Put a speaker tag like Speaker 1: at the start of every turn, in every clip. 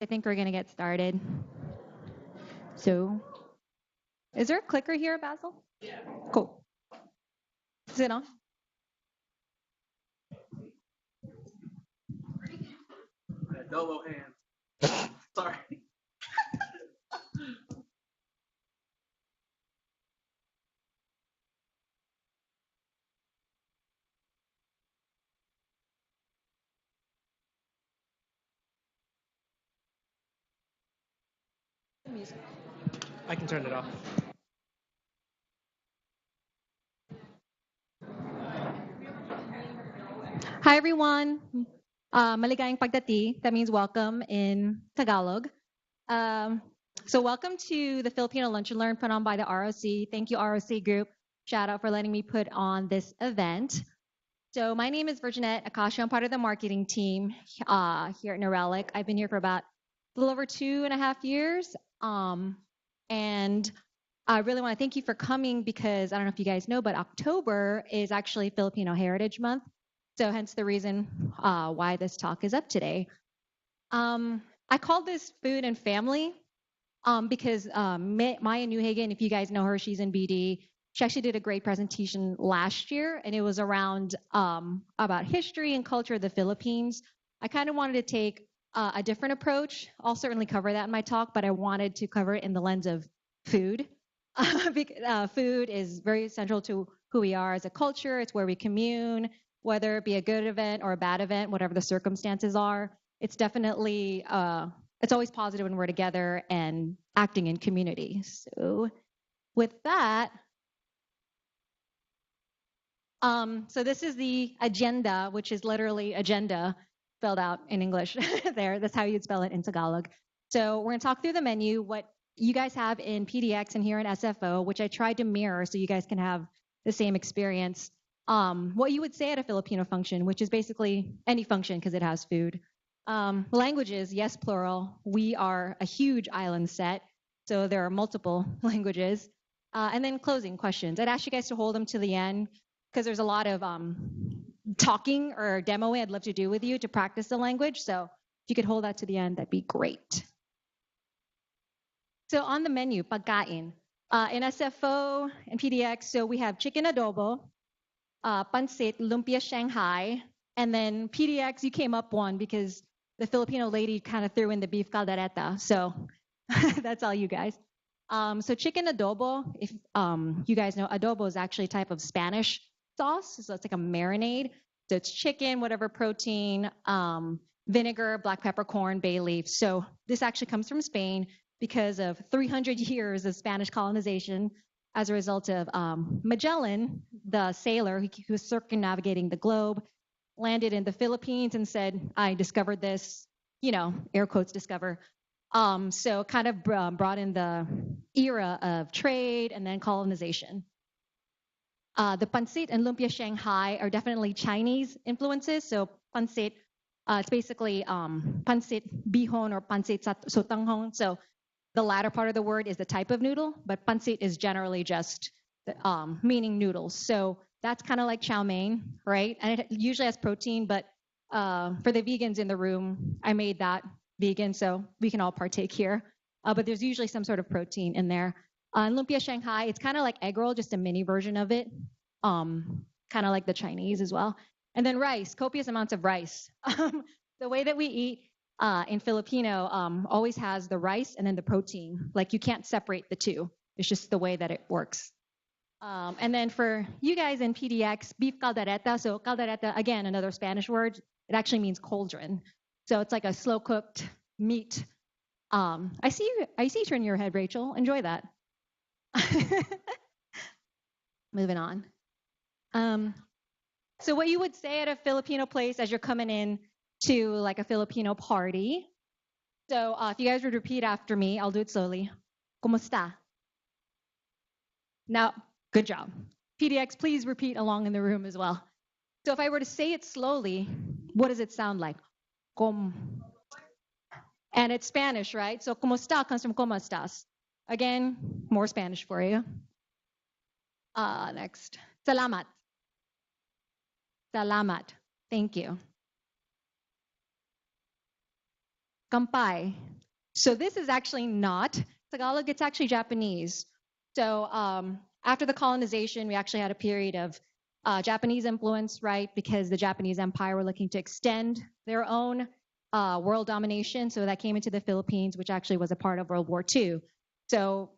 Speaker 1: I think we're going to get started. So, is there a clicker here, Basil? Yeah. Cool. Is it on?
Speaker 2: Dolo hands. Sorry. I can turn it off.
Speaker 1: Hi, everyone. Maligayang pagdati. That means welcome in Tagalog. Um, so, welcome to the Filipino Lunch and Learn put on by the ROC. Thank you, ROC Group. Shout out for letting me put on this event. So, my name is Virginette Akasha. I'm part of the marketing team here at Neuralic. I've been here for about a little over 2.5 years. And I really want to thank you for coming because I don't know if you guys know, but October is actually Filipino Heritage Month. So hence the reason why this talk is up today. I called this Food and Family because Maya Newhagen, if you guys know her, she's in BD. She actually did a great presentation last year, and it was around about history and culture of the Philippines. I kind of wanted to take a different approach. I'll certainly cover that in my talk, but I wanted to cover it in the lens of food. Food is very central to who we are as a culture. It's where we commune, whether it be a good event or a bad event, whatever the circumstances are. It's definitely it's always positive when we're together and acting in community. So with that, so this is the agenda, which is literally agenda spelled out in English there. That's how you'd spell it in Tagalog. So we're going to talk through the menu, what you guys have in PDX and here in SFO, which I tried to mirror so you guys can have the same experience. What you would say at a Filipino function, which is basically any function because it has food. Languages, yes, plural. We are a huge island set, so there are multiple languages. And then closing questions. I'd ask you guys to hold them to the end because there's a lot of talking or demoing I'd love to do with you to practice the language. So if you could hold that to the end, that'd be great. So on the menu, pagkain. In SFO and PDX, so we have chicken adobo, pancit, lumpia Shanghai, and then PDX, you came up one because the Filipino lady kind of threw in the beef caldereta. So that's all you guys. So chicken adobo, if you guys know, adobo is actually a type of Spanish sauce. So it's like a marinade. So it's chicken, whatever protein, vinegar, black peppercorn, bay leaf. So this actually comes from Spain because of 300 years of Spanish colonization as a result of Magellan, the sailor who was circumnavigating the globe, landed in the Philippines and said, I discovered this, air quotes discover. So kind of brought in the era of trade and then colonization. The pancit and lumpia Shanghai are definitely Chinese influences. So pancit, it's basically pancit bihon or pancit sotanghon. So the latter part of the word is the type of noodle, but pancit is generally just meaning noodles. So that's kind of like chow mein, right? And it usually has protein, but for the vegans in the room, I made that vegan, so we can all partake here. But there's usually some sort of protein in there. Lumpia Shanghai, it's kind of like egg roll, just a mini version of it, kind of like the Chinese as well. And then rice, copious amounts of rice. The way that we eat in Filipino always has the rice and then the protein. Like you can't separate the two. It's just the way that it works. And then for you guys in PDX, beef caldereta. So caldereta, again, another Spanish word. It actually means cauldron. So it's like a slow cooked meat. I see you turn your head, Rachel. Enjoy that. Moving on. So what you would say at a Filipino place as you're coming in to like a Filipino party. So if you guys would repeat after me, I'll do it slowly. Kumusta? Now, good job. PDX, please repeat along in the room as well. So if I were to say it slowly, what does it sound like? And it's Spanish, right? So kumusta comes from cómo estás. Again, more Spanish for you. Next. Salamat. Salamat. Thank you. kampai. So this is actually not Tagalog, it's actually Japanese. So after the colonization, we actually had a period of Japanese influence, right? Because the Japanese Empire were looking to extend their own world domination. So that came into the Philippines, which actually was a part of World War II. So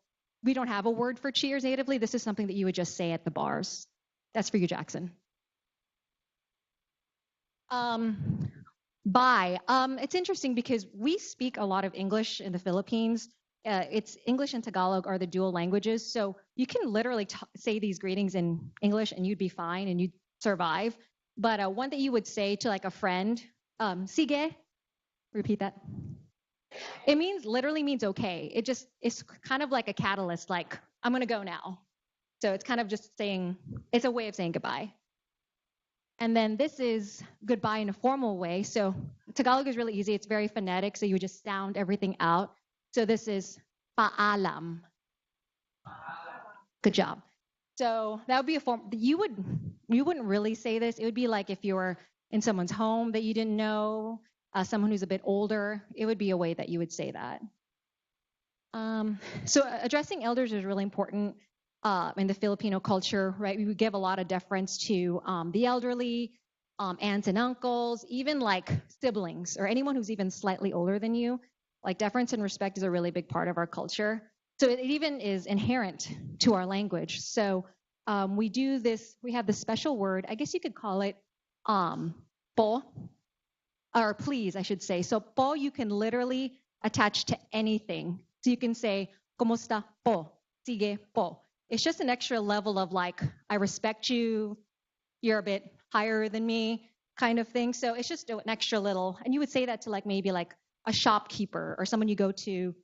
Speaker 1: we don't have a word for cheers natively. This is something that you would just say at the bars. That's for you, Jackson. Bye. It's interesting because we speak a lot of English in the Philippines. It's English and Tagalog are the dual languages. So you can literally say these greetings in English and you'd be fine and you'd survive. But one that you would say to like a friend, sige, repeat that. It literally means okay. It's kind of like a catalyst, like I'm gonna go now. So it's kind of just saying, it's a way of saying goodbye. And then this is goodbye in a formal way. So Tagalog is really easy. It's very phonetic. So you just sound everything out. So this is paalam. Good job. So that would be a form you wouldn't really say this. It would be like if you were in someone's home that you didn't know, someone who's a bit older. It would be a way that you would say that. So addressing elders is really important in the Filipino culture, right? We would give a lot of deference to the elderly, aunts and uncles, even like siblings or anyone who's even slightly older than you. Like deference and respect is a really big part of our culture. So it even is inherent to our language. So we do this, we have this special word, I guess you could call it po, or please, I should say. So po, you can literally attach to anything. So you can say, "Kumusta po? Sige po." It's just an extra level of like, I respect you, you're a bit higher than me kind of thing. So it's just an extra little, and you would say that to like maybe like a shopkeeper or someone you go to,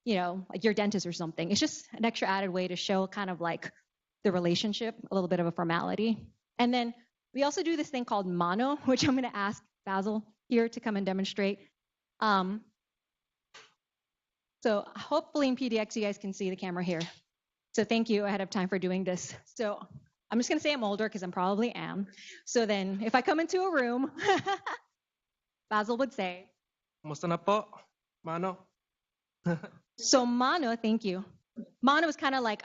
Speaker 1: you know, like your dentist or something. It's just an extra added way to show kind of like the relationship, a little bit of a formality. And then we also do this thing called mano, which I'm going to ask Basil here to come and demonstrate. So hopefully in PDX you guys can see the camera here. So thank you ahead of time for doing this. So I'm just going to say I'm older because I probably am. So then if I come into a room, Basil would say,
Speaker 2: "Kumusta na po, mano?"
Speaker 1: So mano, thank you. Mano is kind of like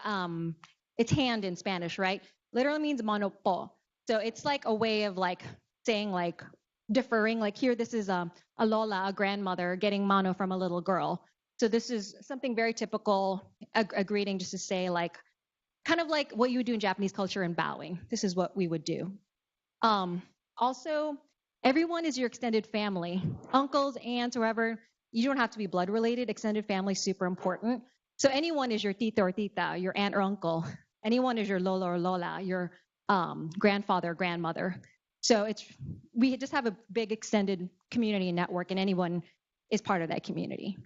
Speaker 1: it's hand in Spanish, right? Literally means mano po. So it's like a way of like saying like deferring. Like here, this is a lola, a grandmother, getting mano from a little girl. So this is something very typical, a greeting just to say like, kind of like what you would do in Japanese culture in bowing. This is what we would do. Also, everyone is your extended family. Uncles, aunts, whoever. You don't have to be blood related. Extended family is super important. So anyone is your tita or tita, your aunt or uncle. Anyone is your lolo or lola, your grandfather or grandmother. So we just have a big extended community network, and anyone is part of that community.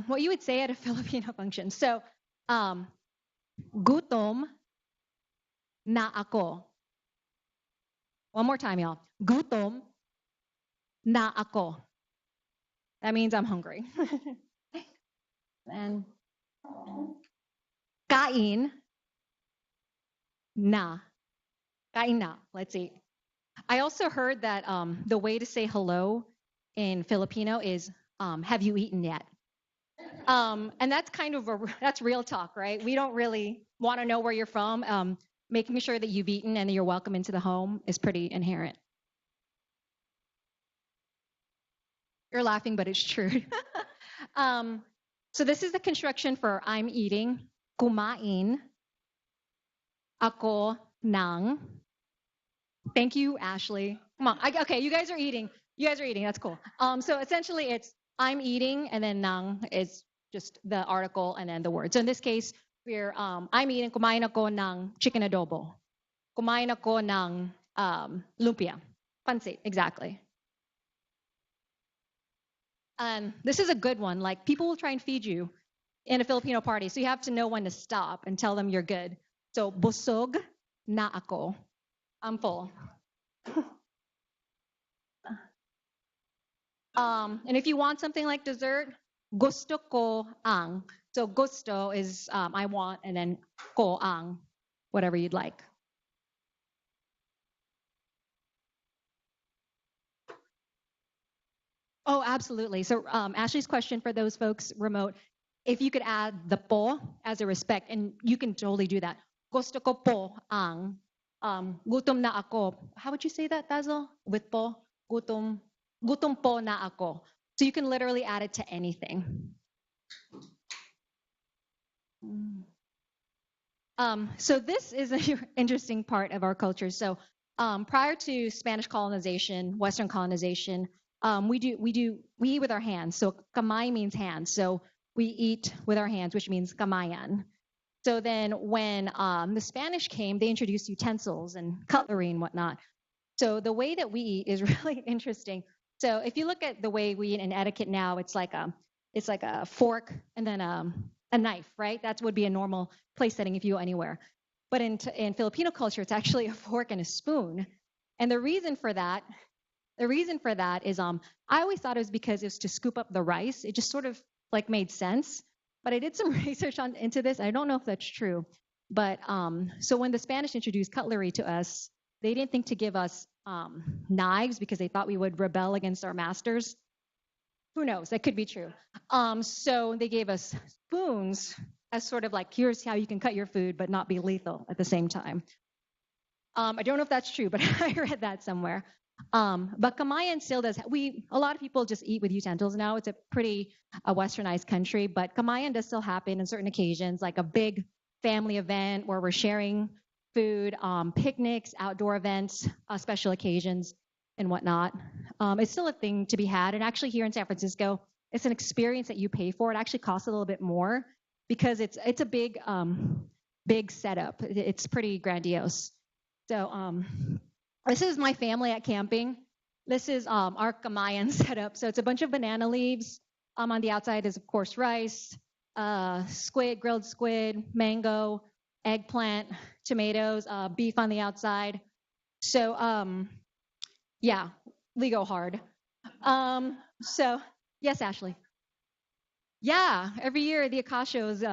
Speaker 1: What you would say at a Filipino function. So, gutom na ako. One more time, y'all. Gutom na ako. That means I'm hungry. And kain na. Kain na. Let's see. I also heard that the way to say hello in Filipino is have you eaten yet? And that's kind of that's real talk, right? We don't really want to know where you're from. Making sure that you've eaten and that you're welcome into the home is pretty inherent. You're laughing, but it's true. So this is the construction for I'm eating. Kumain ako ng. Thank you, Ashley. Come on. Okay, you guys are eating. You guys are eating. That's cool. So essentially, it's I'm eating, and then nang is just the article and then the word. So in this case, we're I'm eating. Kumain ako ng chicken adobo. Kumain ako ng lumpia. Pansit, exactly. This is a good one. Like people will try and feed you in a Filipino party, so you have to know when to stop and tell them you're good. So busog na ako. I'm full. And if you want something like dessert, gusto ko ang. So gusto is I want, and then ko ang, whatever you'd like. Oh, absolutely. So Ashley's question for those folks remote, if you could add the po as a respect, and you can totally do that. Gusto ko po ang gutom na ako. How would you say that, Basil? With po? Gutom, gutom po na ako. So you can literally add it to anything. So this is an interesting part of our culture. So prior to Spanish colonization, Western colonization, we eat with our hands. So kamay means hands. So we eat with our hands, which means kamayan. So then when the Spanish came, they introduced utensils and cutlery and whatnot. So the way that we eat is really interesting. So if you look at the way we eat in etiquette now, it's like a fork and then a knife, right? That would be a normal place setting if you go anywhere. But in Filipino culture, it's actually a fork and a spoon. And the reason for that is I always thought it was because it was to scoop up the rice. It just sort of like made sense. But I did some research into this. I don't know if that's true. But so when the Spanish introduced cutlery to us, they didn't think to give us knives because they thought we would rebel against our masters. Who knows? That could be true. So they gave us spoons as sort of like, here's how you can cut your food, but not be lethal at the same time. I don't know if that's true, but I read that somewhere. But Kamayan still does. A lot of people just eat with utensils now. It's a pretty westernized country, but Kamayan does still happen on certain occasions, like a big family event where we're sharing food, picnics, outdoor events, special occasions, and whatnot. It's still a thing to be had. And actually, here in San Francisco, it's an experience that you pay for. It actually costs a little bit more because it's a big setup. It's pretty grandiose. So this is my family at camping. This is our Kamayan setup. So it's a bunch of banana leaves. On the outside is, of course, rice, squid, grilled squid, mango, eggplant, tomatoes, beef on the outside. So, yeah, we go hard. So, yes, Ashley. Yeah, every year the Akasho's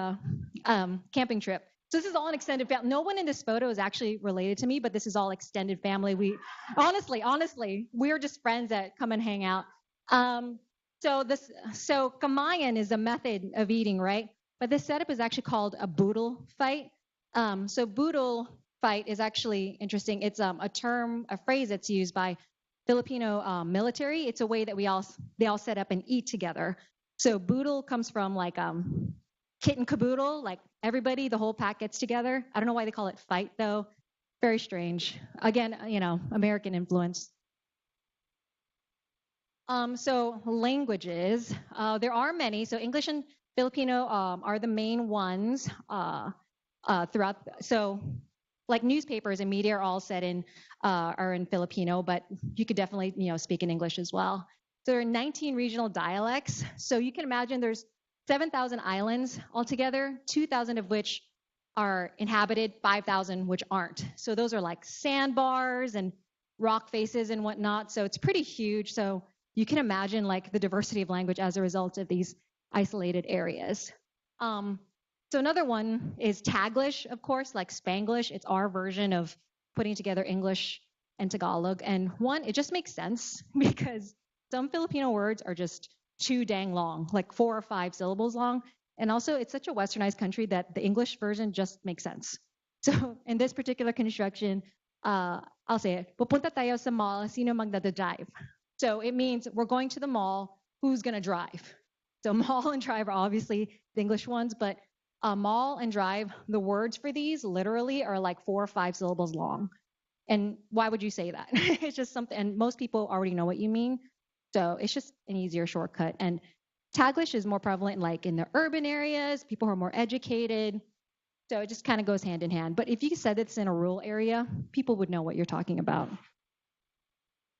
Speaker 1: camping trip. So this is all an extended family. No one in this photo is actually related to me, but this is all extended family. We honestly, we're just friends that come and hang out. So Kamayan is a method of eating, right? But this setup is actually called a boodle fight. So boodle fight is actually interesting. It's a phrase that's used by Filipino military. It's a way that they all set up and eat together. So boodle comes from like kit and caboodle, like everybody, the whole pack gets together. I don't know why they call it fight though. Very strange. Again, American influence. So languages, there are many. So English and Filipino are the main ones throughout. So like newspapers and media are all are in Filipino, but you could definitely speak in English as well. So there are 19 regional dialects. So you can imagine there's 7,000 islands altogether, 2,000 of which are inhabited, 5,000 which aren't. So those are like sandbars and rock faces and whatnot. So it's pretty huge. So you can imagine like the diversity of language as a result of these isolated areas. So another one is Taglish, of course, like Spanglish. It's our version of putting together English and Tagalog. And one, it just makes sense because some Filipino words are just too dang long, like 4 or 5 syllables long. And also, it's such a westernized country that the English version just makes sense. So in this particular construction, I'll say it, pupunta tayo sa mall, sino magdadrive? So it means we're going to the mall, who's going to drive? So mall and drive are obviously the English ones, but mall and drive, the words for these literally are like 4 or 5 syllables long. And why would you say that? It's just something, and most people already know what you mean. So it's just an easier shortcut. And Taglish is more prevalent like in the urban areas, people who are more educated. So it just kind of goes hand in hand. But if you said it's in a rural area, people would know what you're talking about.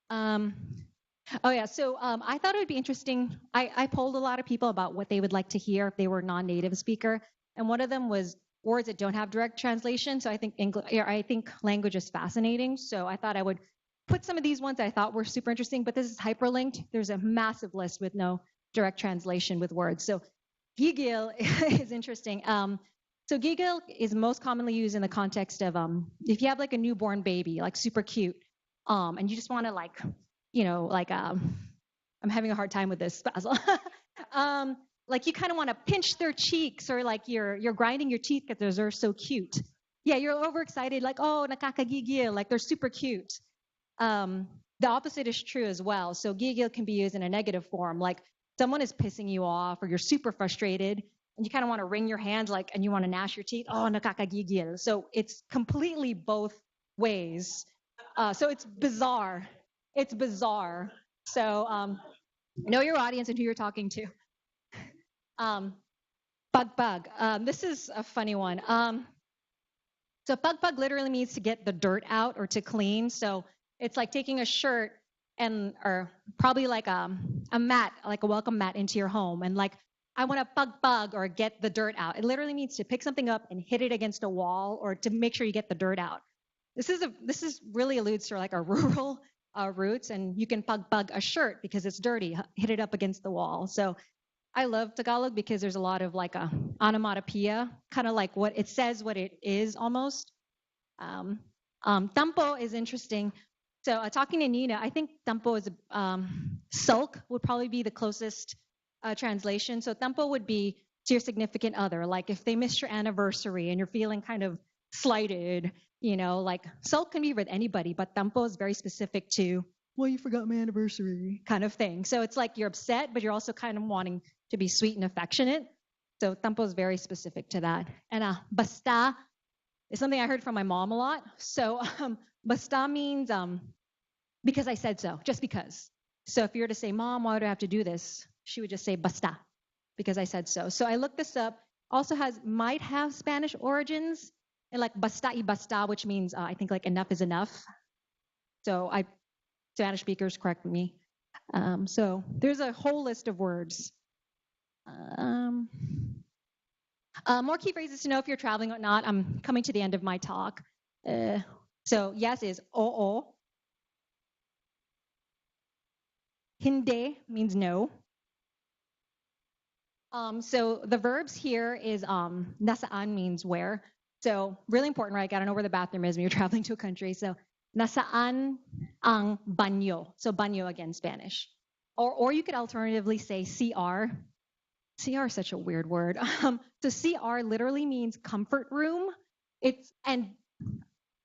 Speaker 1: Oh yeah, so I thought it would be interesting. I polled a lot of people about what they would like to hear if they were non-native speaker, and one of them was words that don't have direct translation. So I think language is fascinating. So I thought I would put some of these ones I thought were super interesting, but this is hyperlinked. There's a massive list with no direct translation with words. So gigil is interesting. So gigil is most commonly used in the context of if you have like a newborn baby, like super cute, and you just want to I'm having a hard time with this, Basil. Like you kind of want to pinch their cheeks, or like you're grinding your teeth because they're so cute. Yeah, you're overexcited, like, oh, nakakagigil, like they're super cute. Um, the opposite is true as well. So gigil can be used in a negative form, like someone is pissing you off or you're super frustrated and you kind of want to wring your hands, like, and you want to gnash your teeth. Oh, nakakagigil. So it's completely both ways. So it's bizarre. It's bizarre. So know your audience and who you're talking to. Pagpag. This is a funny one. So pagpag literally means to get the dirt out or to clean. So it's like taking a shirt and or probably like a mat, like a welcome mat into your home, and like I want to pagpag or get the dirt out. It literally means to pick something up and hit it against a wall or to make sure you get the dirt out. This is really alludes to like our rural roots, and you can pagpag a shirt because it's dirty, hit it up against the wall. So I love Tagalog because there's a lot of like a onomatopoeia, kind of like what it says, what it is almost. Um, tampo is interesting. So talking to Nina, I think tampo is sulk would probably be the closest translation. So tampo would be to your significant other, like if they missed your anniversary and you're feeling kind of slighted, like sulk can be with anybody, but tampo is very specific to, well, you forgot my anniversary kind of thing. So it's like you're upset, but you're also kind of wanting to be sweet and affectionate. So tampo is very specific to that. And basta is something I heard from my mom a lot. So basta means because I said so, just because. So if you were to say, Mom, why do I have to do this? She would just say basta because I said so. So I looked this up. Also might have Spanish origins, and like basta y basta, which means I think like enough is enough. So Spanish speakers correct me. So there's a whole list of words. More key phrases to know if you're traveling or not. I'm coming to the end of my talk. So yes is oo. Hindi means no. So the verbs here is nasaan means where. So really important, right? Gotta know where the bathroom is when you're traveling to a country. So nasaan ang banyo. So banyo again, Spanish. Or you could alternatively say CR. CR is such a weird word. So CR literally means comfort room. And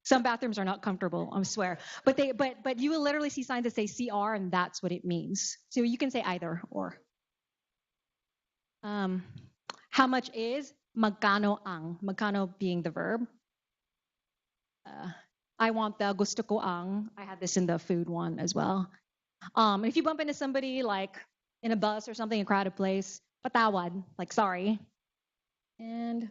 Speaker 1: some bathrooms are not comfortable, I swear. But you will literally see signs that say CR, and that's what it means. So you can say either or. How much is magkano ang? Magkano being the verb. I want the gusto ko ang. I had this in the food one as well. If you bump into somebody like in a bus or something, a crowded place, patawad, like sorry. And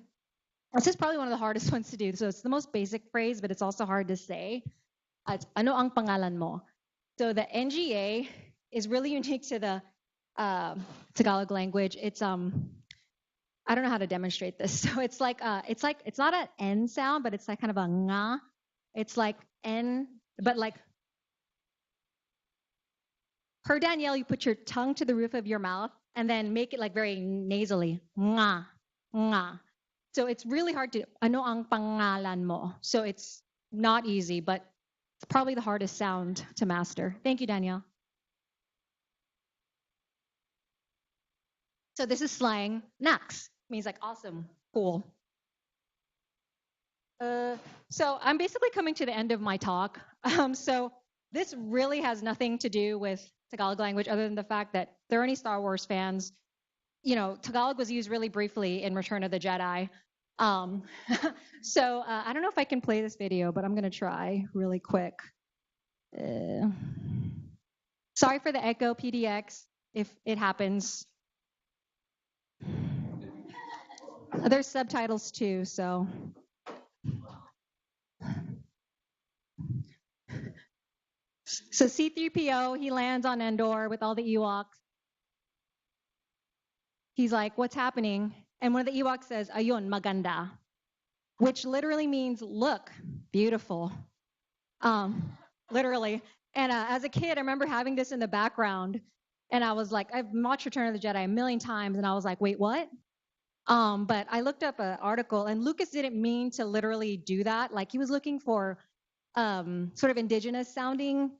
Speaker 1: this is probably one of the hardest ones to do. So it's the most basic phrase, but it's also hard to say. It's ano ang pangalan mo? So the NGA is really unique to the Tagalog language. It's I don't know how to demonstrate this. So it's not an N sound, but it's like kind of a nga. It's like N, but like per Danielle, you put your tongue to the roof of your mouth and then make it like very nasally. Nga, nga. So it's really hard to, ano ang pangalan mo? So it's not easy, but it's probably the hardest sound to master. Thank you, Danielle. So this is slang. Nax means like awesome, cool. So I'm basically coming to the end of my talk. So this really has nothing to do with Tagalog language other than the fact that there are any Star Wars fans. Tagalog was used really briefly in Return of the Jedi. So I don't know if I can play this video, but I'm going to try really quick. Sorry for the echo, PDX, if it happens. There's subtitles too, so. So C-3PO, he lands on Endor with all the Ewoks. He's like, what's happening? And one of the Ewoks says, ayun, maganda, which literally means, look, beautiful. Literally. And as a kid, I remember having this in the background. And I was like, I've watched Return of the Jedi a million times. And I was like, wait, what? But I looked up an article, and Lucas didn't mean to literally do that. Like he was looking for sort of indigenous sounding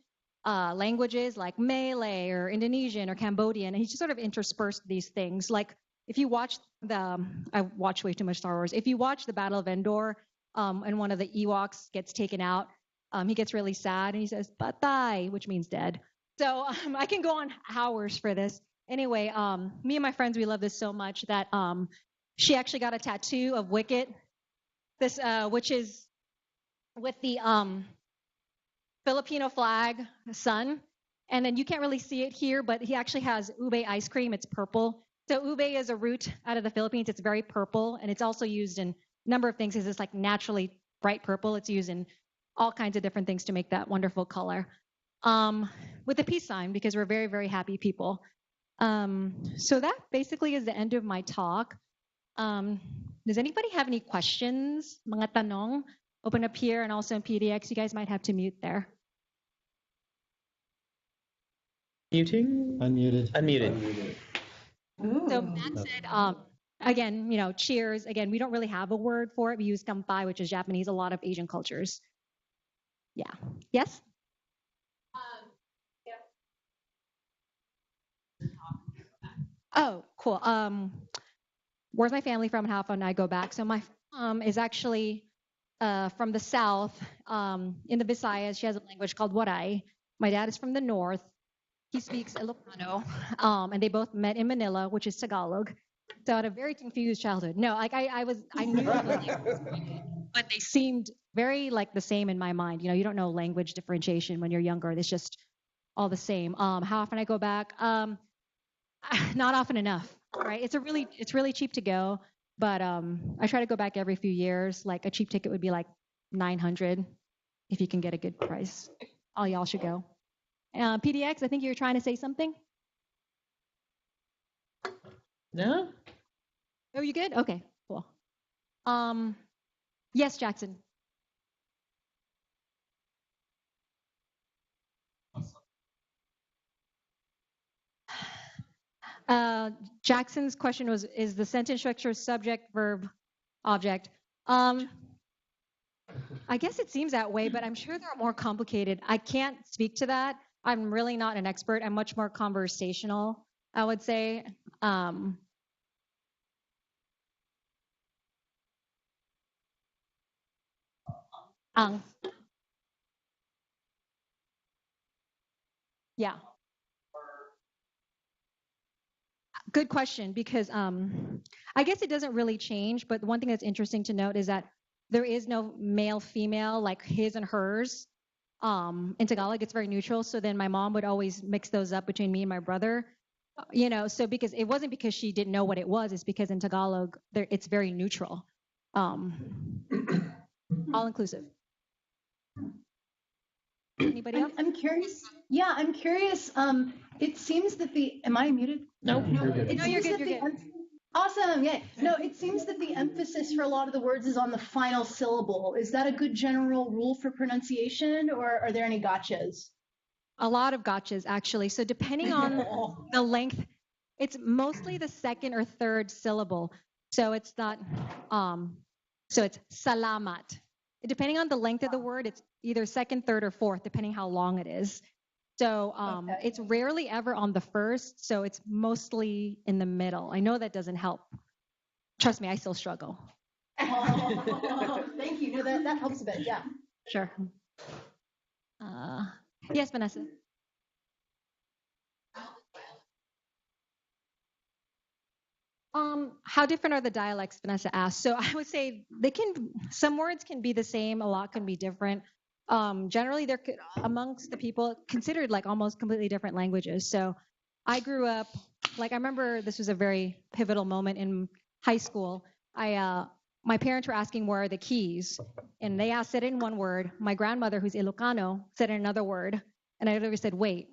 Speaker 1: languages like Malay or Indonesian or Cambodian, and he just sort of interspersed these things. Like if you watch I watch way too much Star Wars. If you watch the Battle of Endor, and one of the Ewoks gets taken out, he gets really sad and he says "patay," which means dead. So I can go on hours for this. Anyway, me and my friends, we love this so much that she actually got a tattoo of Wicket, this which is with the Filipino flag, sun. And then you can't really see it here, but he actually has ube ice cream. It's purple. So ube is a root out of the Philippines. It's very purple, and it's also used in a number of things. It's like naturally bright purple. It's used in all kinds of different things to make that wonderful color. With a peace sign, because we're very, very happy people. So that basically is the end of my talk. Does anybody have any questions? Mga tanong? Open up here and also in PDX. You guys might have to mute there.
Speaker 3: Muting?
Speaker 4: Unmuted.
Speaker 3: Unmuted.
Speaker 1: So Matt said, again, cheers. Again, we don't really have a word for it. We use kampai, which is Japanese, a lot of Asian cultures. Yeah. Yes? Oh, cool. Where's my family from and how often I go back? So my mom is actually from the south, in the Visayas. She has a language called Waray. My dad is from the north. He speaks Ilocano, and they both met in Manila, which is Tagalog. So I had a very confused childhood. No, like I knew the language, but they seemed very like the same in my mind. You don't know language differentiation when you're younger. It's just all the same. How often I go back? Not often enough, right? It's really cheap to go, but I try to go back every few years. Like a cheap ticket would be like 900 if you can get a good price. All y'all should go. PDX, I think you were trying to say something.
Speaker 3: No?
Speaker 1: Oh, you good? Okay, cool. Yes, Jackson. Jackson's question was, is the sentence structure subject, verb, object? I guess it seems that way, but I'm sure they're more complicated. I can't speak to that. I'm really not an expert. I'm much more conversational, I would say. Yeah. Good question, because I guess it doesn't really change, but the one thing that's interesting to note is that there is no male female like his and hers. In Tagalog, it's very neutral. So then my mom would always mix those up between me and my brother. So because it wasn't because she didn't know what it was, it's because in Tagalog it's very neutral, all inclusive. Anybody else?
Speaker 5: I'm curious. Yeah, I'm curious. It seems that am I muted?
Speaker 3: No.
Speaker 1: No, you're good. You're good.
Speaker 5: Awesome. Yeah. No, it seems that the emphasis for a lot of the words is on the final syllable. Is that a good general rule for pronunciation, or are there any gotchas?
Speaker 1: A lot of gotchas, actually. So depending on the length, it's mostly the second or third syllable. So it's not, so it's salamat. Depending on the length of the word, it's either second, third, or fourth, depending how long it is. So It's rarely ever on the first, so it's mostly in the middle. I know that doesn't help. Trust me, I still struggle.
Speaker 5: Thank you. No, that helps a bit. Yeah.
Speaker 1: Sure. Yes, Vanessa. How different are the dialects, Vanessa asked. So I would say some words can be the same, a lot can be different. Generally, they're amongst the people considered like almost completely different languages. So I grew up, I remember this was a very pivotal moment in high school. My parents were asking where are the keys, and they said it in one word. My grandmother, who's Ilocano, said it in another word, and I literally said, wait,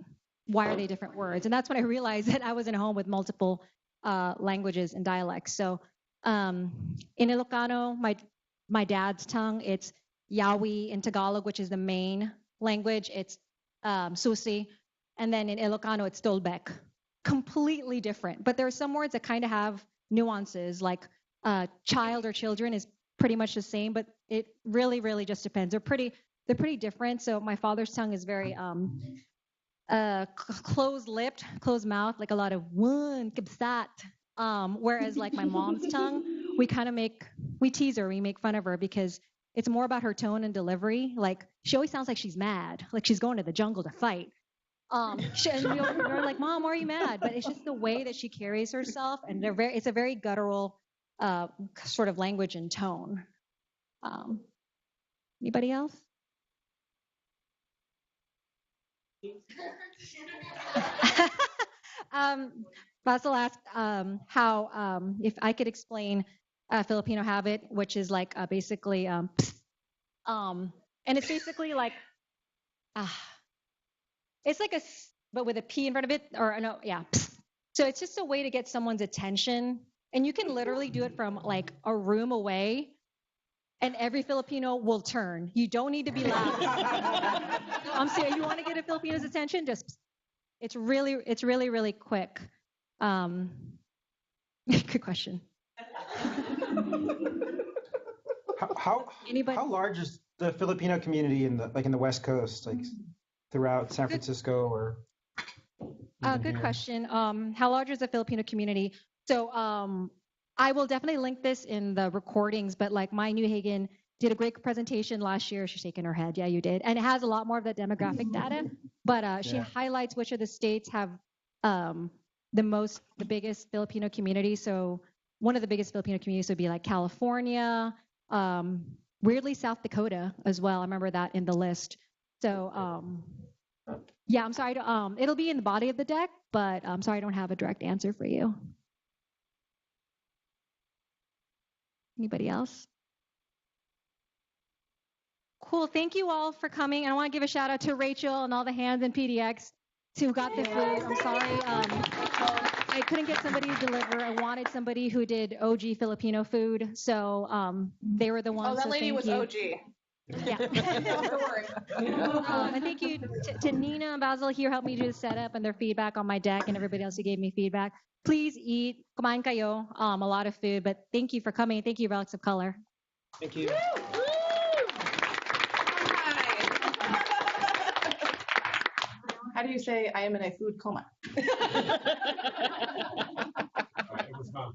Speaker 1: why are they different words? And that's when I realized that I was in a home with multiple languages and dialects. So in Ilocano, my dad's tongue, it's Yawi. In Tagalog, which is the main language, it's Susi. And then in Ilocano, it's Tolbek. Completely different. But there are some words that kind of have nuances, like child or children is pretty much the same, but it really, really just depends. They're pretty different. So my father's tongue is very closed-lipped, closed-mouthed, like a lot of one kibsat. Whereas like my mom's tongue, we kind of we tease her, we make fun of her because it's more about her tone and delivery. Like she always sounds like she's mad, like she's going to the jungle to fight. And we're like, Mom, why are you mad? But it's just the way that she carries herself, and it's a very guttural sort of language and tone. Anybody else? Basil asked how if I could explain a Filipino habit, which is like basically and it's basically like it's like but with a P in front of it, or no, yeah. So it's just a way to get someone's attention, and you can literally do it from like a room away, and every Filipino will turn. You don't need to be loud. I'm serious. You want to get a Filipino's attention? It's really quick. Good question.
Speaker 4: How large is the Filipino community in the West Coast, like throughout San Francisco or?
Speaker 1: Good question. How large is the Filipino community? So I will definitely link this in the recordings, but like Mai Newhagen did a great presentation last year. She's shaking her head. Yeah, you did. And it has a lot more of the demographic data, but she highlights which of the states have the biggest Filipino community. So one of the biggest Filipino communities would be like California, weirdly South Dakota as well. I remember that in the list. So yeah, I'm sorry. It'll be in the body of the deck, but I'm sorry I don't have a direct answer for you. Anybody else? Cool. Thank you all for coming. And I want to give a shout out to Rachel and all the hands in PDX who got the food. I'm sorry. I couldn't get somebody to deliver. I wanted somebody who did OG Filipino food. So they were the ones.
Speaker 6: Oh, that lady was OG.
Speaker 1: Yeah.
Speaker 6: Don't worry.
Speaker 1: And thank you to Nina and Basil here, helped me do the setup and their feedback on my deck, and everybody else who gave me feedback. Please eat. Kumain kayo. A lot of food, but thank you for coming. Thank you, Relics of Color.
Speaker 4: Thank you.
Speaker 6: How do you say I am in a food coma?
Speaker 7: It was fun.